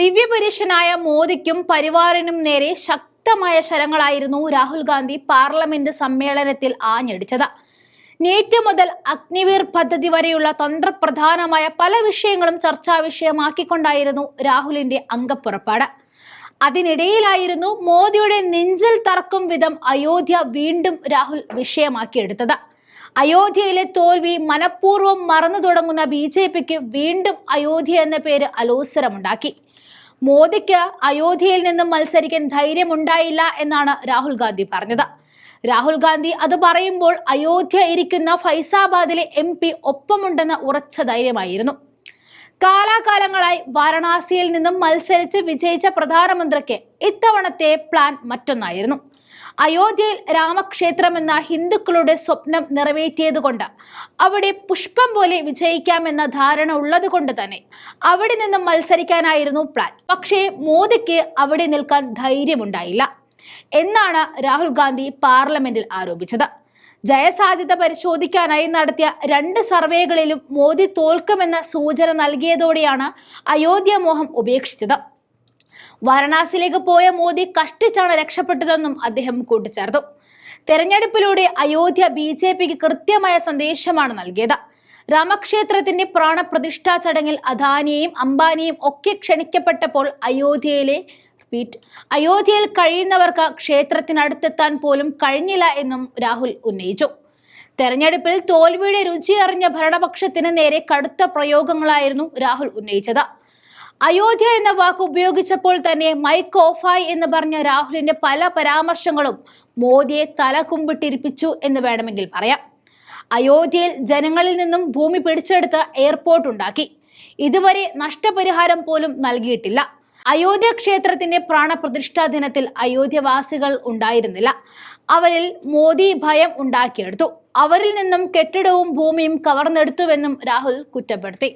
ദിവ്യപുരുഷനായ മോദിക്കും പരിവാറിനും നേരെ ശക്തമായ ശരങ്ങളായിരുന്നു രാഹുൽ ഗാന്ധി പാർലമെന്റ് സമ്മേളനത്തിൽ ആഞ്ഞടിച്ചത്. നീറ്റ് മുതൽ അഗ്നിവീർ പദ്ധതി വരെയുള്ള തന്ത്രപ്രധാനമായ പല വിഷയങ്ങളും ചർച്ചാ വിഷയമാക്കിക്കൊണ്ടായിരുന്നു രാഹുലിന്റെ അംഗപ്പുറപ്പാട്. അതിനിടയിലായിരുന്നു മോദിയുടെ നെഞ്ചിൽ തറക്കും വിധം അയോധ്യ വീണ്ടും രാഹുൽ വിഷയമാക്കിയെടുത്തത്. അയോധ്യയിലെ തോൽവി മനഃപൂർവ്വം മറന്നു തുടങ്ങുന്ന BJPക്ക് വീണ്ടും അയോധ്യ എന്ന പേര് അലോസരമുണ്ടാക്കി. മോദിക്ക് അയോധ്യയിൽ നിന്നും മത്സരിക്കാൻ ധൈര്യമുണ്ടായില്ല എന്നാണ് രാഹുൽ ഗാന്ധി പറഞ്ഞത്. രാഹുൽ ഗാന്ധി അത് പറയുമ്പോൾ അയോധ്യ ഇരിക്കുന്ന ഫൈസാബാദിലെ MP ഒപ്പമുണ്ടെന്ന ഉറച്ച ധൈര്യമായിരുന്നു. കാലാകാലങ്ങളായി വാരണാസിയിൽ നിന്നും മത്സരിച്ച് വിജയിച്ച പ്രധാനമന്ത്രിക്ക് ഇത്തവണത്തെ പ്ലാൻ മറ്റൊന്നായിരുന്നു. അയോധ്യയിൽ രാമക്ഷേത്രമെന്ന ഹിന്ദുക്കളുടെ സ്വപ്നം നിറവേറ്റിയതുകൊണ്ട് അവിടെ പുഷ്പം പോലെ വിജയിക്കാമെന്ന ധാരണ ഉള്ളത് കൊണ്ട് തന്നെ അവിടെ നിന്നും മത്സരിക്കാനായിരുന്നു പ്ലാൻ. പക്ഷേ മോദിക്ക് അവിടെ നിൽക്കാൻ ധൈര്യമുണ്ടായില്ല എന്നാണ് രാഹുൽ ഗാന്ധി പാർലമെന്റിൽ ആരോപിച്ചത്. ജയസാധ്യത പരിശോധിക്കാനായി നടത്തിയ 2 സർവേകളിലും മോദി തോൽക്കുമെന്ന സൂചന നൽകിയതോടെയാണ് അയോധ്യ മോഹം ഉപേക്ഷിച്ചത്. വാരണാസിയിലേക്ക് പോയ മോദി കഷ്ടിച്ചാണ് രക്ഷപ്പെട്ടതെന്നും അദ്ദേഹം കൂട്ടിച്ചേർത്തു. തെരഞ്ഞെടുപ്പിലൂടെ അയോധ്യ BJPക്ക് കൃത്യമായ സന്ദേശമാണ് നൽകിയത്. രാമക്ഷേത്രത്തിന്റെ പ്രാണപ്രതിഷ്ഠാ ചടങ്ങിൽ അദാനിയെയും അംബാനിയെയും ഒക്കെ ക്ഷണിക്കപ്പെട്ടപ്പോൾ അയോധ്യയിൽ കഴിയുന്നവർക്ക് ക്ഷേത്രത്തിനടുത്തെത്താൻ പോലും കഴിഞ്ഞില്ല എന്നും രാഹുൽ ഉന്നയിച്ചു. തെരഞ്ഞെടുപ്പിൽ തോൽവിയുടെ രുചിയറിഞ്ഞ ഭരണപക്ഷത്തിന് നേരെ കടുത്ത പ്രയോഗങ്ങളായിരുന്നു രാഹുൽ ഉന്നയിച്ചത്. അയോധ്യ എന്ന വാക്ക് ഉപയോഗിച്ചപ്പോൾ തന്നെ മൈക്ക് ഓഫായി എന്ന് പറഞ്ഞ രാഹുലിന്റെ പല പരാമർശങ്ങളും മോദിയെ തല കുമ്പിട്ടിരിപ്പിച്ചു എന്ന് വേണമെങ്കിൽ പറയാം. അയോധ്യയിൽ ജനങ്ങളിൽ നിന്നും ഭൂമി പിടിച്ചെടുത്ത് എയർപോർട്ട് ഉണ്ടാക്കി. ഇതുവരെ നഷ്ടപരിഹാരം പോലും നൽകിയിട്ടില്ല. അയോധ്യ ക്ഷേത്രത്തിന്റെ പ്രാണപ്രതിഷ്ഠാ ദിനത്തിൽ അയോധ്യവാസികൾ ഉണ്ടായിരുന്നില്ല. അവരിൽ മോദി ഭയം ഉണ്ടാക്കിയെടുത്തു. അവരിൽ നിന്നും കെട്ടിടവും ഭൂമിയും കവർന്നെടുത്തുവെന്നും രാഹുൽ കുറ്റപ്പെടുത്തി.